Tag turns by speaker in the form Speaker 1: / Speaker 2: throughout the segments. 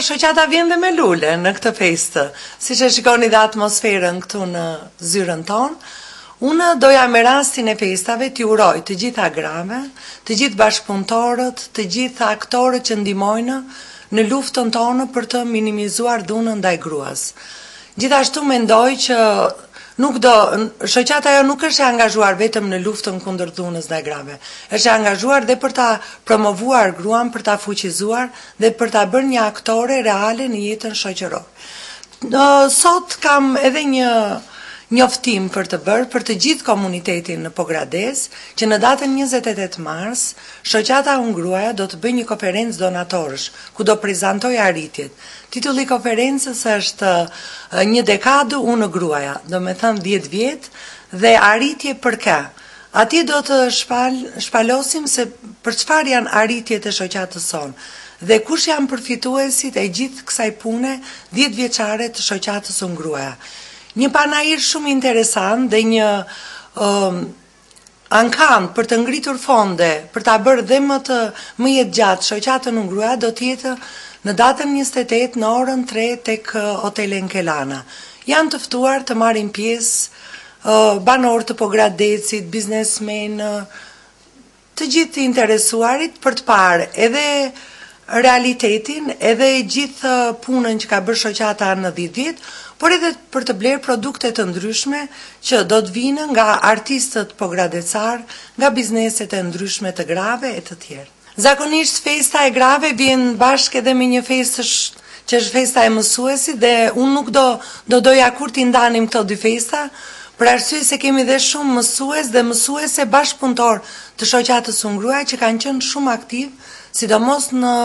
Speaker 1: Shoqata vjen dhe me lule në këtë festë, si që shikoni dhe atmosferën këtu në zyrën tonë. Unë doja me rastin e festave t'i uroj të gjitha grave, të gjithë bashkëpunëtorët, të gjitha aktorët që ndihmojnë në luftën tonë për të minimizuar dhunën ndaj gruas. Gjithashtu mendoj që shoqata jo nuk është e angazhuar vetëm në luftën kundër dhunës ndaj grave, është e angazhuar dhe për ta promovuar gruan, për ta fuqizuar dhe për ta bërë një aktore reale në jetën shoqërore. Sot kam edhe një njoftim për të bërë për të gjithë komunitetin në Pogrades, që në datën 28 mars, shoqata Unë Gruaja do të bëjë një konferencë donatorësh, ku do prezantoj arritjet. Titulli i konferencës është Një dekadë Unë Gruaja, do me thënë 10 vjetë dhe arritje për kë. Ati do të shpalosim se për çfarë janë arritjet e shoqatës sonë dhe kush janë përfituesit e gjithë kësaj pune 10 vjeçare të shoqatës Unë Gruaja. Një panajir shumë interesant dhe një ankam për të ngritur fonde, për ta bërë dhe më jetë gjatë shoqatën Unë Gruaja do t'jetë në datën 28 në orën 3 tek Hoteli Enkelana. Janë të ftuar të marrin pjesë banorë të Pogradecit, biznesmen, të gjithë të interesuarit për të parë edhe realitetin, edhe gjithë punën që ka bërë shoqata në 10 vjet, por edhe për të blerë produkte të ndryshme që do të vinë nga artistët pogradecar, nga bizneset e ndryshme të grave e të tjerë. Zakonisht festa e grave vjen bashkë edhe me një festë që është festa e mësuesit dhe unë nuk doja kur t'i ndanim këto dy festa, për arsye se kemi dhe shumë mësues dhe mësuese bashkëpunëtor të shoqatës Unë Gruaja që kanë qenë shumë aktiv, sidomos në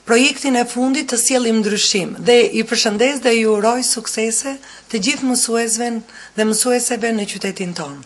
Speaker 1: projektin e fundit të sjellim ndryshim dhe i përshëndes dhe i uroj suksese të gjithë mësuesve dhe mësueseve në qytetin tonë.